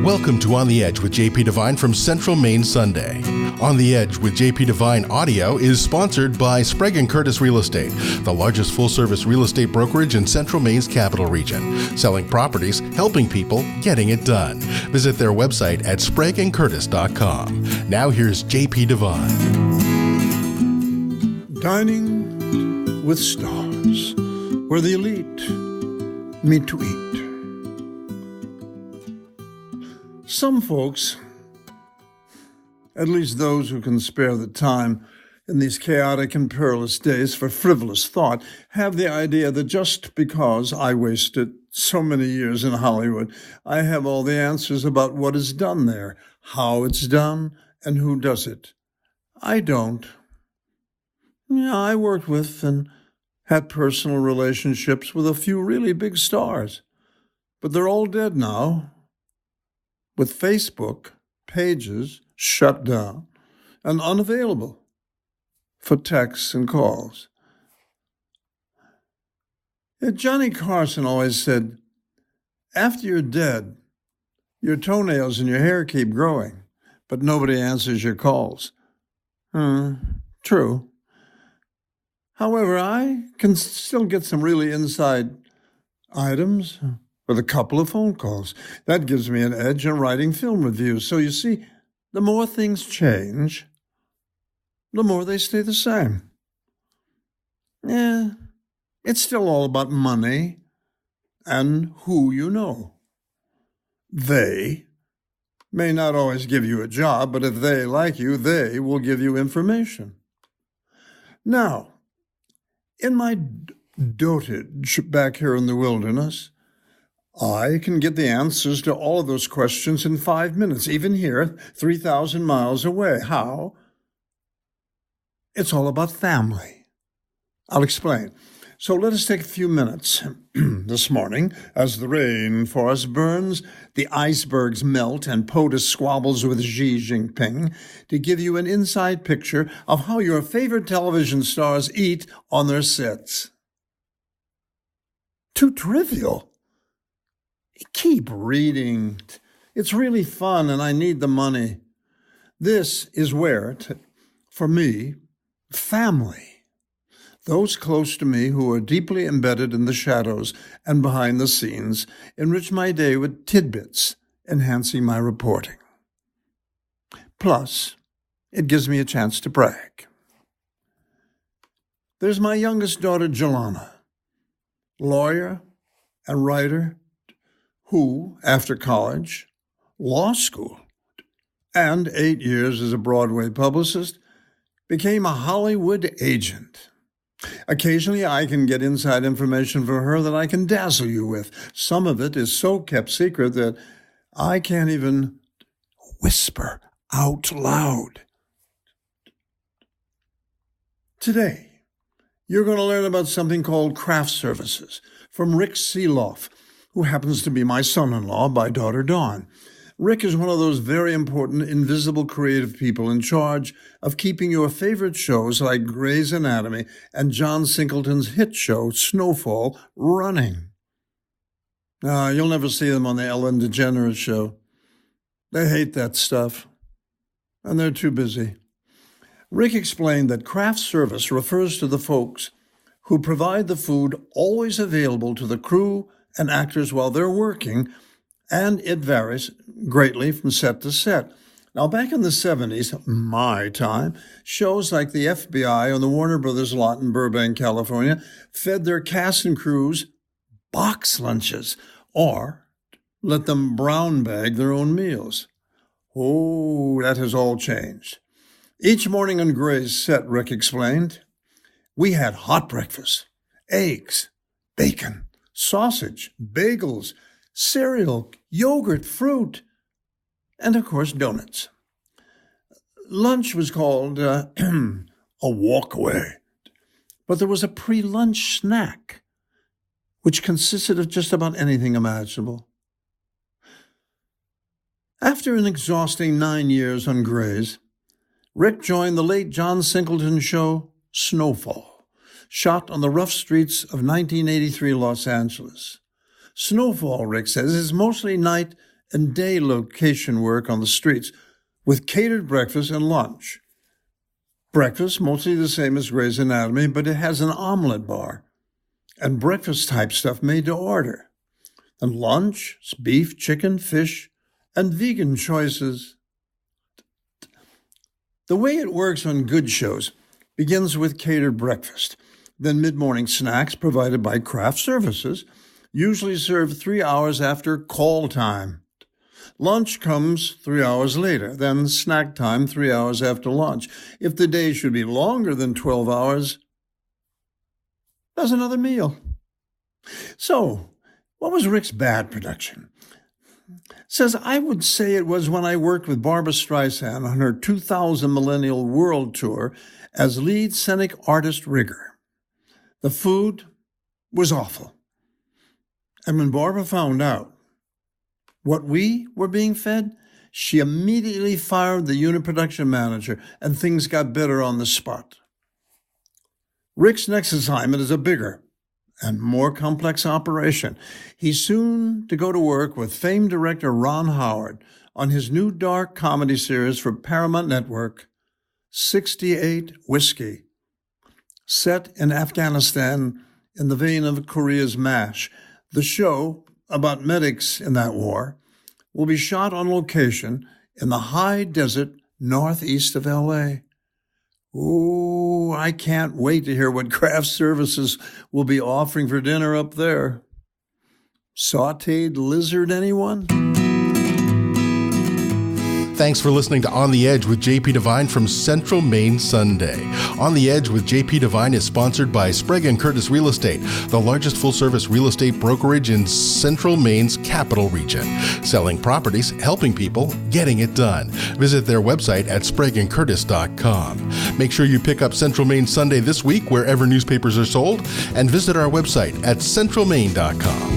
Welcome to On the Edge with JP Devine from Central Maine Sunday. On the Edge with JP Devine Audio is sponsored by Sprague & Curtis Real Estate, the largest full-service real estate brokerage in Central Maine's capital region, selling properties, helping people, getting it done. Visit their website at spragueandcurtis.com. Now here's JP Devine. Dining with stars, where the elite meet to eat. Some folks, at least those who can spare the time in these chaotic and perilous days for frivolous thought, have the idea that just because I wasted so many years in Hollywood, I have all the answers about what is done there, how it's done, and who does it. I don't. Yeah, I worked with and had personal relationships with a few really big stars, but they're all dead now, with Facebook pages shut down and unavailable for texts and calls. Yet Johnny Carson always said, after you're dead, your toenails and your hair keep growing, but nobody answers your calls. True. However, I can still get some really inside items with a couple of phone calls. That gives me an edge in writing film reviews. So you see, the more things change, the more they stay the same. Yeah, it's still all about money and who you know. They may not always give you a job, but if they like you, they will give you information. Now, in my dotage back here in the wilderness, I can get the answers to all of those questions in 5 minutes, even here, 3,000 miles away. How? It's all about family. I'll explain. So let us take a few minutes this morning as the rainforest burns, the icebergs melt, and POTUS squabbles with Xi Jinping to give you an inside picture of how your favorite television stars eat on their sets. Too trivial. Keep reading. It's really fun, and I need the money. This is where, for me, family, those close to me who are deeply embedded in the shadows and behind the scenes, enrich my day with tidbits, enhancing my reporting. Plus, it gives me a chance to brag. There's my youngest daughter, Jelana, lawyer and writer, who, after college, law school, and 8 years as a Broadway publicist, became a Hollywood agent. Occasionally, I can get inside information for her that I can dazzle you with. Some of it is so kept secret that I can't even whisper out loud. Today, you're going to learn about something called craft services from Rick Seeloff, who happens to be my son-in-law by daughter Dawn. Rick is one of those very important, invisible creative people in charge of keeping your favorite shows like Grey's Anatomy and John Singleton's hit show, Snowfall, running. You'll never see them on the Ellen DeGeneres show. They hate that stuff, and they're too busy. Rick explained that craft service refers to the folks who provide the food always available to the crew and actors while they're working, and it varies greatly from set to set. Now, back in the 70s, my time, shows like the FBI on the Warner Brothers lot in Burbank, California, fed their cast and crews box lunches or let them brown bag their own meals. Oh, that has all changed. Each morning on Grey's set, Rick explained, we had hot breakfast, eggs, bacon, sausage, bagels, cereal, yogurt, fruit, and, of course, donuts. Lunch was called a walkaway, but there was a pre-lunch snack, which consisted of just about anything imaginable. After an exhausting 9 years on Grey's, Rick joined the late John Singleton show, Snowfall, shot on the rough streets of 1983 Los Angeles. Snowfall, Rick says, is mostly night and day location work on the streets with catered breakfast and lunch. Breakfast, mostly the same as Grey's Anatomy, but it has an omelet bar and breakfast-type stuff made to order. And lunch, it's beef, chicken, fish, and vegan choices. The way it works on good shows begins with catered breakfast, then mid-morning snacks provided by craft services, usually served 3 hours after call time. Lunch comes 3 hours later, then snack time 3 hours after lunch. If the day should be longer than 12 hours, there's another meal. So, what was Rick's bad production? Says, I would say it was when I worked with Barbra Streisand on her 2000 Millennial World Tour as lead scenic artist rigger. The food was awful. And when Barbara found out what we were being fed, she immediately fired the unit production manager, and things got better on the spot. Rick's next assignment is a bigger and more complex operation. He's soon to go to work with famed director Ron Howard on his new dark comedy series for Paramount Network, 68 Whiskey, set in Afghanistan in the vein of Korea's MASH. The show, about medics in that war, will be shot on location in the high desert northeast of L.A. Ooh, I can't wait to hear what craft services will be offering for dinner up there. Sautéed lizard, anyone? Thanks for listening to On the Edge with JP Devine from Central Maine Sunday. On the Edge with JP Devine is sponsored by Sprague & Curtis Real Estate, the largest full-service real estate brokerage in Central Maine's capital region. Selling properties, helping people, getting it done. Visit their website at spragueandcurtis.com. Make sure you pick up Central Maine Sunday this week wherever newspapers are sold, and visit our website at centralmaine.com.